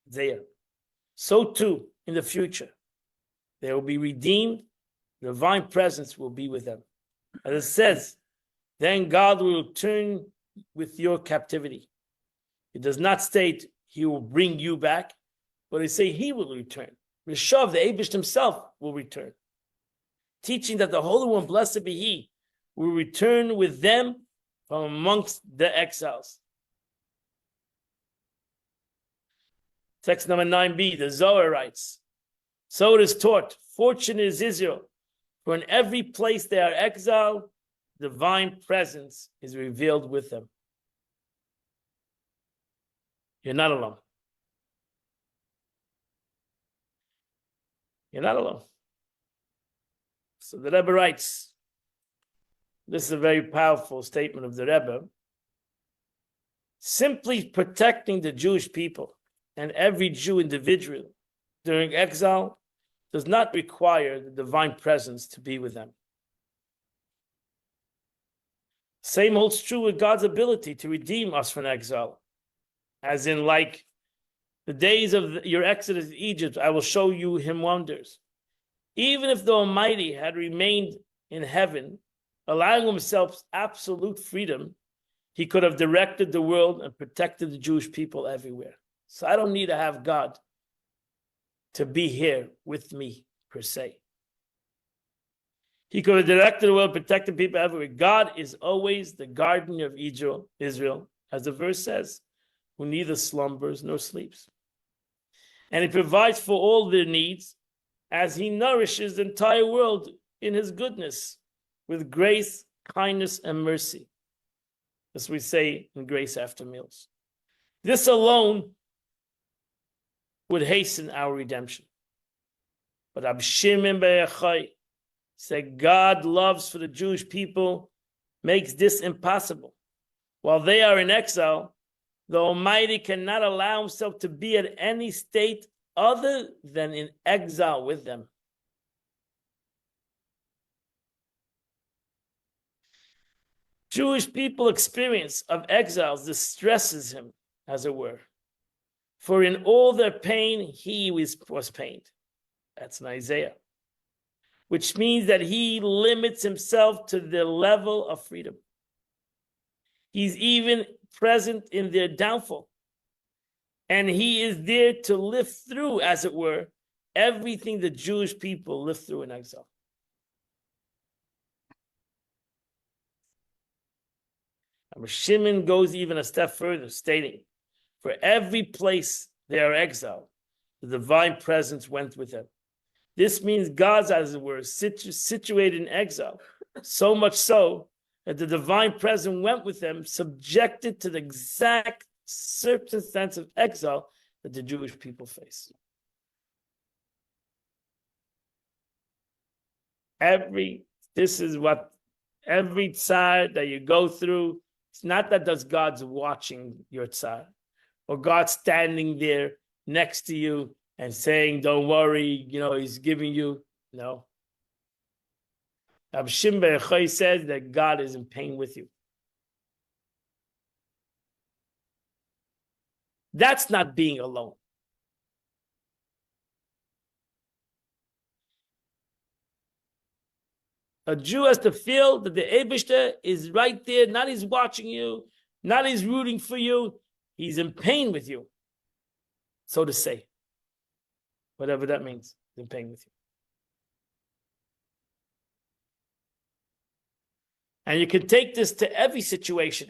There. So too, in the future, they will be redeemed. The divine presence will be with them. As it says, then God will return with your captivity. It does not state he will bring you back, but it say he will return. Rishav, the Abish himself, will return. Teaching that the Holy One, blessed be He, will return with them from amongst the exiles. Text number 9b, the Zohar writes, so it is taught, fortunate is Israel, for in every place they are exiled, divine presence is revealed with them. You're not alone. You're not alone. So the Rebbe writes, this is a very powerful statement of the Rebbe, simply protecting the Jewish people and every Jew individual during exile does not require the divine presence to be with them. Same holds true with God's ability to redeem us from exile. As in, like the days of your exodus in Egypt, I will show you him wonders. Even if the Almighty had remained in heaven, allowing himself absolute freedom, he could have directed the world and protected the Jewish people everywhere. So I don't need to have God to be here with me, per se. He could have directed the world, protected people everywhere. God is always the guardian of Israel, as the verse says, who neither slumbers nor sleeps. And he provides for all their needs as he nourishes the entire world in his goodness with grace, kindness, and mercy, as we say in Grace After Meals. This alone would hasten our redemption. But Rab Shimon bar Yochai said God loves for the Jewish people makes this impossible. While they are in exile, the Almighty cannot allow himself to be at any state other than in exile with them. Jewish people experience of exiles distresses him, as it were. For in all their pain, he was pained. That's in Isaiah. Which means that he limits himself to the level of freedom. He's even present in their downfall. And he is there to lift through, as it were, everything the Jewish people lived through in exile. And Shimon goes even a step further, stating, for every place they are exiled, the divine presence went with them. This means God's, as it were, situated in exile, so much so that the divine presence went with them, subjected to the exact circumstance of exile that the Jewish people face. This is what every tzar that you go through, it's not that God's watching your tzar, or God standing there next to you and saying, don't worry, he's giving you. No. Rab Shimon bar Yochai says that God is in pain with you. That's not being alone. A Jew has to feel that the Eibishter is right there, not he's watching you, not he's rooting for you, he's in pain with you, so to say. Whatever that means, he's in pain with you. And you can take this to every situation,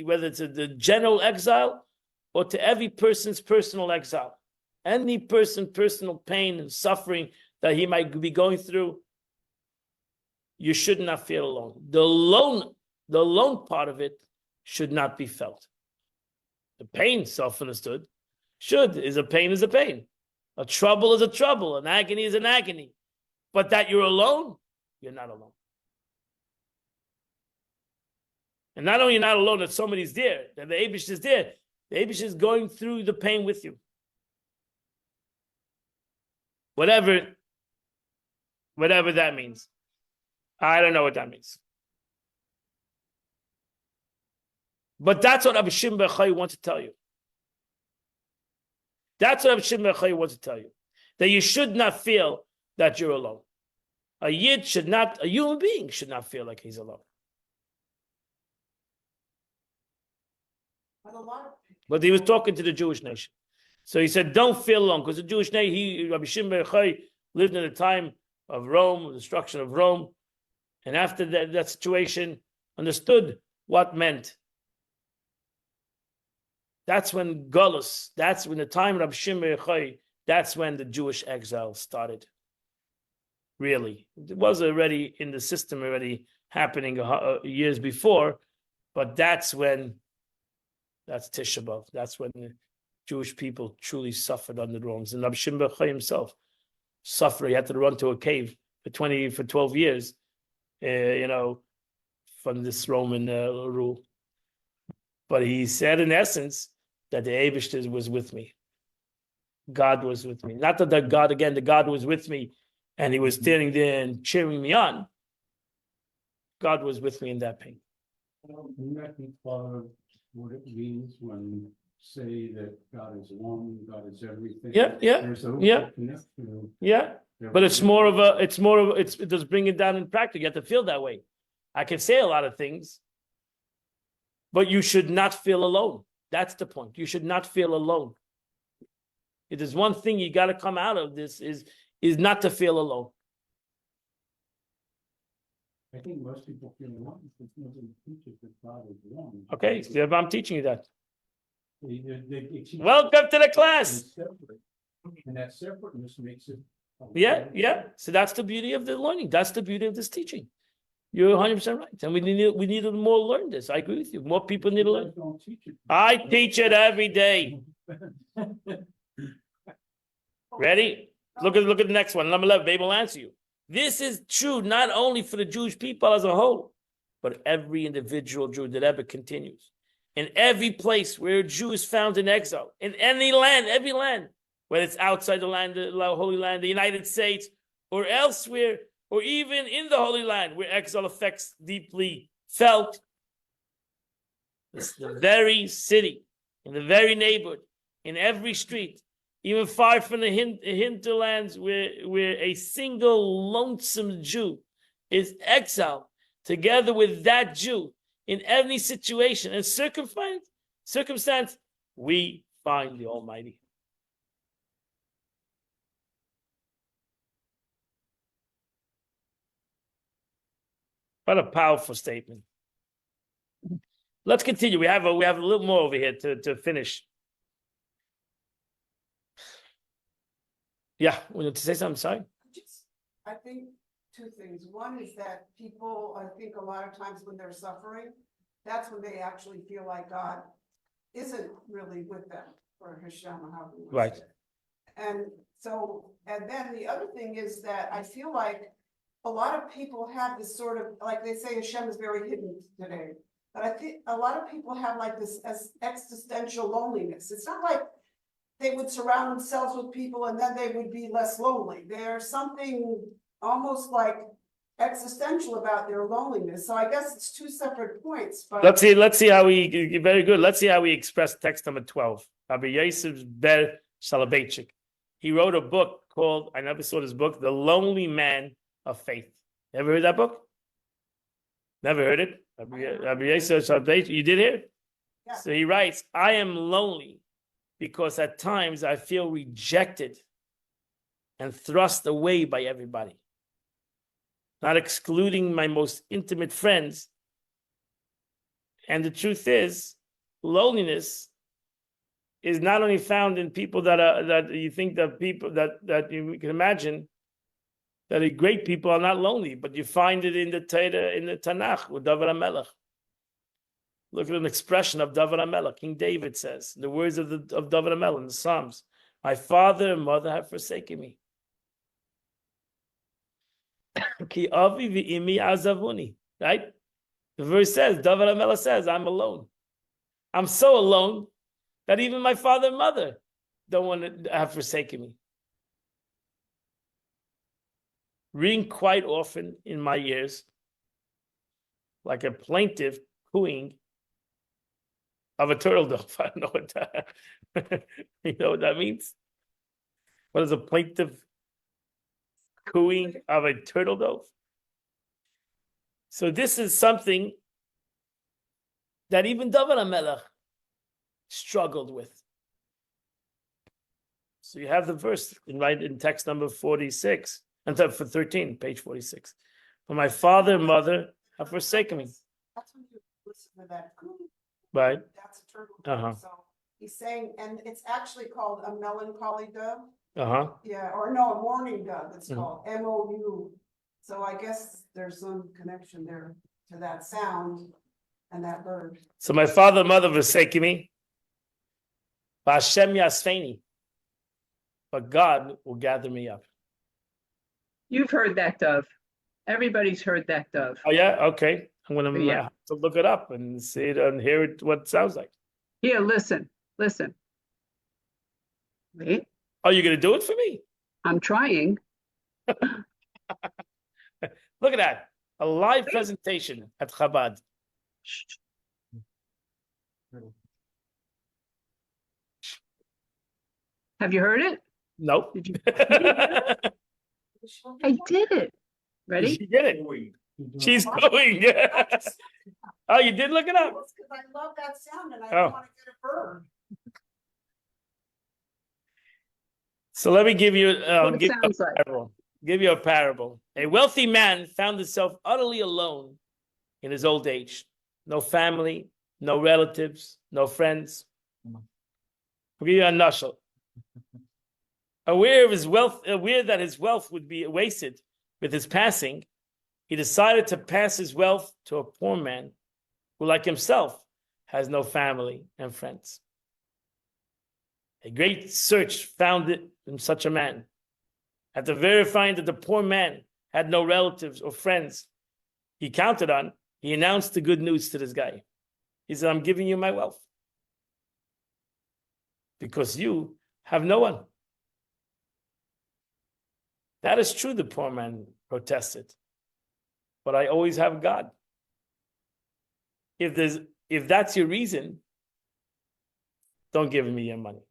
whether it's the general exile or to every person's personal exile. Any person's personal pain and suffering that he might be going through, you should not feel alone. The alone part of it should not be felt. The pain, self-understood, is a pain is a pain. A trouble is a trouble. An agony is an agony. But that you're alone, you're not alone. And not only you're not alone, that somebody's there, that the Eibush is there. The Eibush is going through the pain with you. Whatever that means. I don't know what that means. But that's what Rabbi Shimon bar Yochai wants to tell you. That's what Rabbi Shimon bar Yochai wants to tell you. That you should not feel that you're alone. A human being should not feel like he's alone. But a lot of But he was talking to the Jewish nation. So he said, don't feel alone, because the Jewish nation, Rabbi Shimon bar Yochai lived in the time of Rome, the destruction of Rome. And after that situation, understood what meant. That's when Golus, that's when the time of Rabbi Shimon bar Yochai, that's when the Jewish exile started. Really. It was already in the system, already happening years before, but that's Tisha B'Av. That's when the Jewish people truly suffered under the Romans. And Rabbi Shimon bar Yochai himself suffered. He had to run to a cave for 12 years, from this Roman rule. But he said, in essence, that the Eibush was with me. God was with me. Not that the God was with me and he was standing there and cheering me on. God was with me in that pain. Can that be part of what it means when say that God is one, God is everything? Yeah. There's a Yeah. connection. Yeah. But it does bring it down in practice. You have to feel that way. I can say a lot of things, but you should not feel alone. That's the point. You should not feel alone. If there's one thing you got to come out of this is not to feel alone. I think most people feel alone because nobody teaches that God is one. Okay, so I'm teaching you that. They teach Welcome to the class. it's separate. And that separateness makes it. Yeah. So that's the beauty of the learning. That's the beauty of this teaching. You're 100% right. And we need to more learn this. I agree with you. More people need to learn. Don't teach it. I teach it every day. Ready? Look at the next one. Number 11. Babe will answer you. This is true not only for the Jewish people as a whole, but every individual Jew that ever continues. In every place where a Jew is found in exile, in any land, every land, whether it's outside the land, the Holy Land, the United States, or elsewhere, or even in the Holy Land, where exile affects deeply felt, it's the very city, in the very neighborhood, in every street, even far from the hinterlands where a single lonesome Jew is exiled, together with that Jew, in any situation and circumstance, we find the Almighty. What a powerful statement. Let's continue. We have a little more over here to finish. Yeah, wanted to say something? Sorry. I think two things. One is that people, I think a lot of times when they're suffering, that's when they actually feel like God isn't really with them, or Hashem, or however you want to Right. say it. And then the other thing is that I feel like a lot of people have this sort of, like they say Hashem is very hidden today. But I think a lot of people have like this existential loneliness. It's not like they would surround themselves with people and then they would be less lonely. There's something almost like existential about their loneliness. So I guess it's two separate points, but Let's see how we, very good. Let's see how we express text number 12. Rabbi Yosef Ber Soloveitchik. He wrote a book called, I never saw this book, The Lonely Man of Faith. Ever heard that book? Never heard it? Rabbi Yosef Soloveitchik, you did hear it? Yeah. So he writes, I am lonely because at times I feel rejected and thrust away by everybody. Not excluding my most intimate friends. And the truth is, loneliness is not only found in people that you think that people that you can imagine that are great people are not lonely, but you find it in the Tanakh with David HaMelech. Look at an expression of David HaMelech. King David says, the words of David HaMelech in the Psalms, my father and mother have forsaken me. Ki avi v'imi azavuni. Right? The verse says, David HaMelech says, I'm alone. I'm so alone that even my father and mother don't want to have forsaken me. Ring quite often in my ears, like a plaintive cooing of a turtle dove. I don't know what that, you know what that means? What is a plaintive cooing of a turtle dove? So this is something that even David HaMelech struggled with. So you have the verse in text number 46, and for 13, page 46. For my father and mother have forsaken me. That's when you listen to that. Right. That's a turtle. Uh-huh. So he's saying, and it's actually called a melancholy dove. Uh-huh. Yeah, or no, a mourning dove. It's Mhm. called MOU. So I guess there's some connection there to that sound and that bird. So my father and mother forsaken me. Hashem Yasfeni. But God will gather me up. You've heard that, Dove. Everybody's heard that, Dove. Oh yeah, okay. I'm gonna Yeah. have to look it up and see it and hear it, what it sounds like. Here, listen. Wait, Oh, you're gonna do it for me? I'm trying. Look at that. A live presentation at Chabad. Shh. Have you heard it? Nope. Did you? I did it. Ready? She did it. She's going. Oh, you did look it up? Because I love that sound and I Oh. don't want to get a bird. So let me give you, What it give you sounds a like. parable. Give you a parable. A wealthy man found himself utterly alone in his old age. No family, no relatives, no friends. I'll give you a nashal. Aware of his wealth, aware that his wealth would be wasted with his passing, he decided to pass his wealth to a poor man who, like himself, has no family and friends. A great search found it in such a man. After verifying that the poor man had no relatives or friends he counted on, he announced the good news to this guy. He said, I'm giving you my wealth because you have no one. That is true, the poor man protested. But I always have God. If that's your reason, don't give me your money.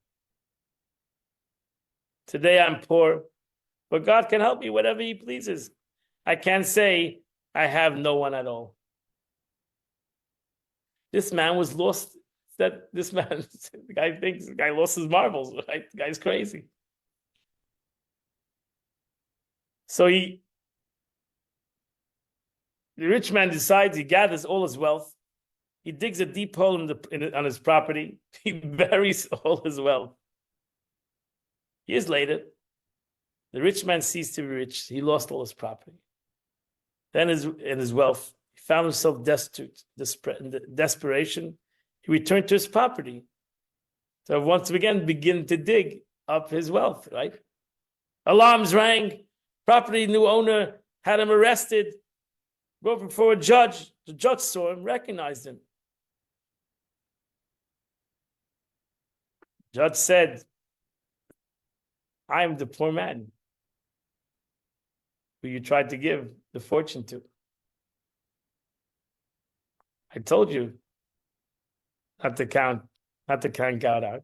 Today I'm poor, but God can help me whatever he pleases. I can't say I have no one at all. This man was lost. That this man, the guy thinks the guy lost his marbles, right? The guy's crazy. So the rich man decides, he gathers all his wealth, he digs a deep hole on his property, he buries all his wealth. Years later, the rich man ceased to be rich. He lost all his property. Then in his wealth, he found himself destitute, in desperation. He returned to his property. So once again, begin to dig up his wealth, right? Alarms rang. Property new owner had him arrested, brought before a judge. The judge saw him, recognized him. Judge said, I am the poor man who you tried to give the fortune to. I told you not to count God out.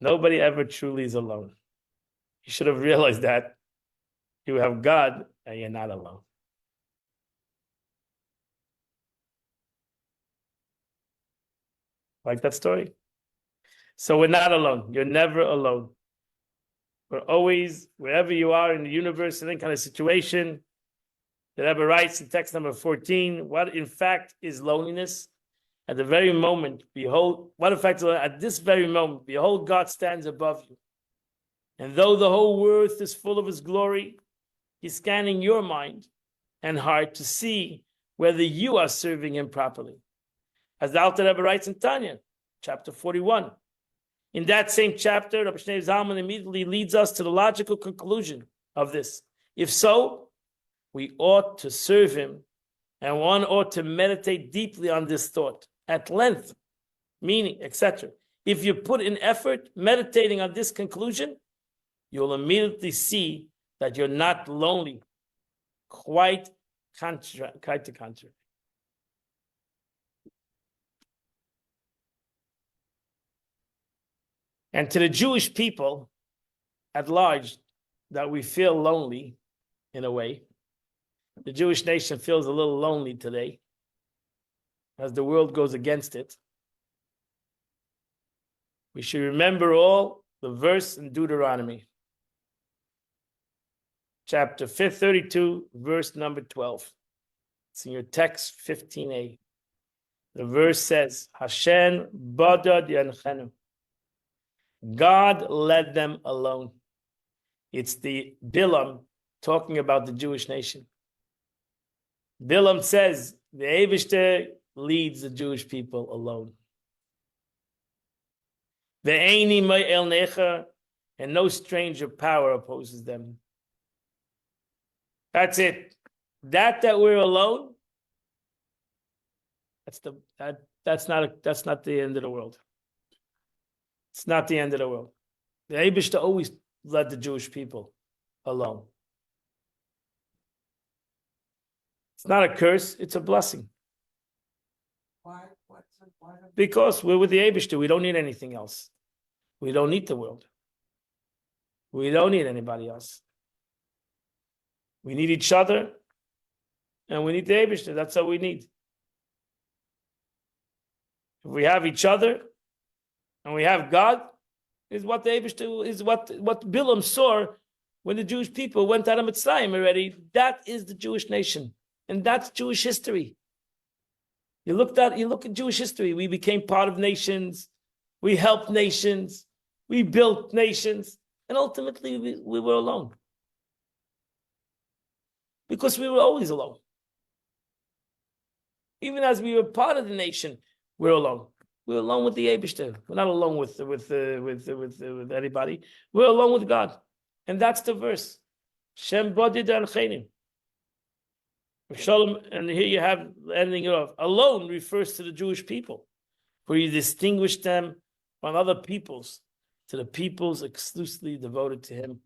Nobody ever truly is alone. You should have realized that. You have God and you're not alone. Like that story? So we're not alone. You're never alone. We're always, wherever you are in the universe, in any kind of situation. The Rebbe writes in text number 14, what in fact is loneliness? At the very moment, behold, what in fact, at this very moment, behold, God stands above you. And though the whole earth is full of his glory, he's scanning your mind and heart to see whether you are serving him properly. As the Alter Rebbe writes in Tanya, chapter 41. In that same chapter, Rabbi Shneur Zalman immediately leads us to the logical conclusion of this. If so, we ought to serve him, and one ought to meditate deeply on this thought at length, meaning, etc. If you put in effort meditating on this conclusion, you'll immediately see that you're not lonely. Quite the contrary. And to the Jewish people at large, that we feel lonely in a way. The Jewish nation feels a little lonely today as the world goes against it. We should remember all the verse in Deuteronomy, chapter 32, verse number 12. It's in your text 15a. The verse says, Hashem badad yanchenu. God led them alone. It's the Bilam talking about the Jewish nation. Bilam says the Eibishter leads the Jewish people alone. Ve'eini ma'el necha, and no stranger power opposes them. That's it. That we're alone. That's not the end of the world. It's not the end of the world. The Eibishter always led the Jewish people alone. It's not a curse, it's a blessing. Why? Because we're with the Eibishter, we don't need anything else. We don't need the world. We don't need anybody else. We need each other, and we need the Eibishter. That's all we need. If we have each other, and we have God, is what the Eibishter is what Bilam saw when the Jewish people went out of Mitzrayim already. That is the Jewish nation, and that's Jewish history. You look at Jewish history. We became part of nations. We helped nations. We built nations, and ultimately we were alone because we were always alone. Even as we were part of the nation, we're alone. We're alone with the Eibishter. We're not alone with anybody. We're alone with God, and that's the verse. Shem bodid anchenim. Shalom, and here you have ending it off. Alone refers to the Jewish people, where you distinguish them from other peoples, to the peoples exclusively devoted to Him.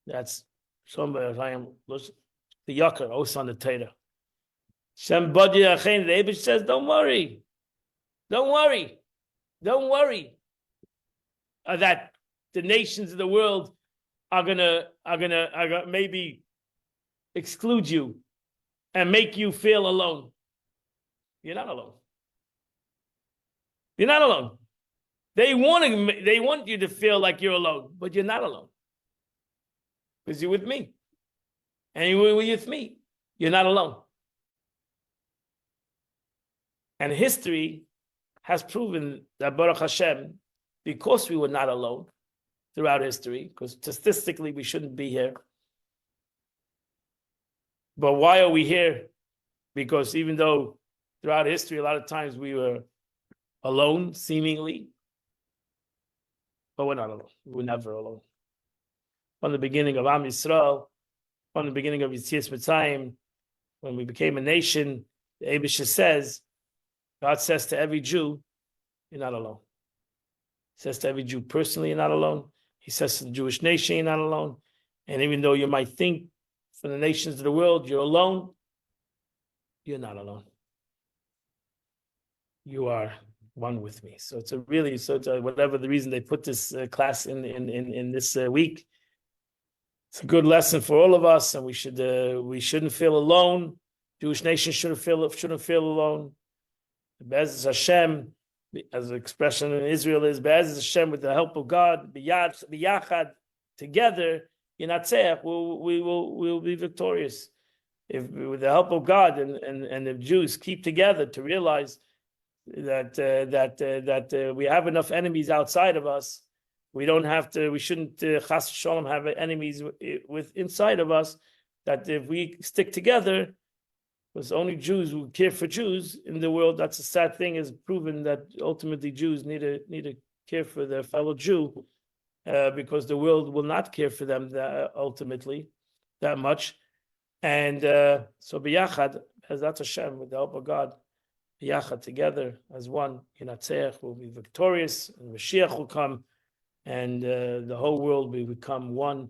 That's somebody I am the Yakar, also on the Torah. Shem bodid anchenim. The Eibishter says, "Don't worry." Don't worry that the nations of the world are gonna maybe exclude you and make you feel alone. You're not alone. You're not alone. They want you to feel like you're alone, but you're not alone because you're with me, and you're with me. You're not alone. And history has proven that Baruch Hashem, because we were not alone throughout history, because statistically we shouldn't be here. But why are we here? Because even though throughout history, a lot of times we were alone, seemingly, but we're not alone. We're never alone. From the beginning of Am Yisrael, from the beginning of Yetzias Mitzrayim, when we became a nation, the Eibishter says, God says to every Jew, you're not alone. He says to every Jew personally, you're not alone. He says to the Jewish nation, you're not alone. And even though you might think for the nations of the world, you're alone, you're not alone. You are one with me. So it's whatever the reason they put this class in this week, it's a good lesson for all of us, and we shouldn't feel alone. Jewish nation shouldn't feel alone. Be'ez Hashem, as the expression in Israel is, Be'ez Hashem, with the help of God, biyachad, together, Yinatzeach, we will be victorious. If with the help of God and the Jews keep together to realize that we have enough enemies outside of us, we shouldn't chas shalom have enemies with inside of us. That if we stick together, because only Jews who care for Jews in the world, that's a sad thing, is proven that ultimately Jews need to care for their fellow Jew, because the world will not care for them ultimately that much. And so biyachad, Bezrat Hashem, with the help of God, biyachad together as one, Yinatzech will be victorious, and Mashiach will come, and the whole world will become one.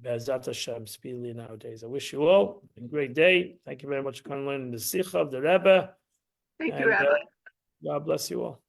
Bezrat Hashem, speedily nowadays. I wish you all a great day. Thank you very much for coming in the Sikha of the Rebbe. Thank And, you, Rabbi. God bless you all.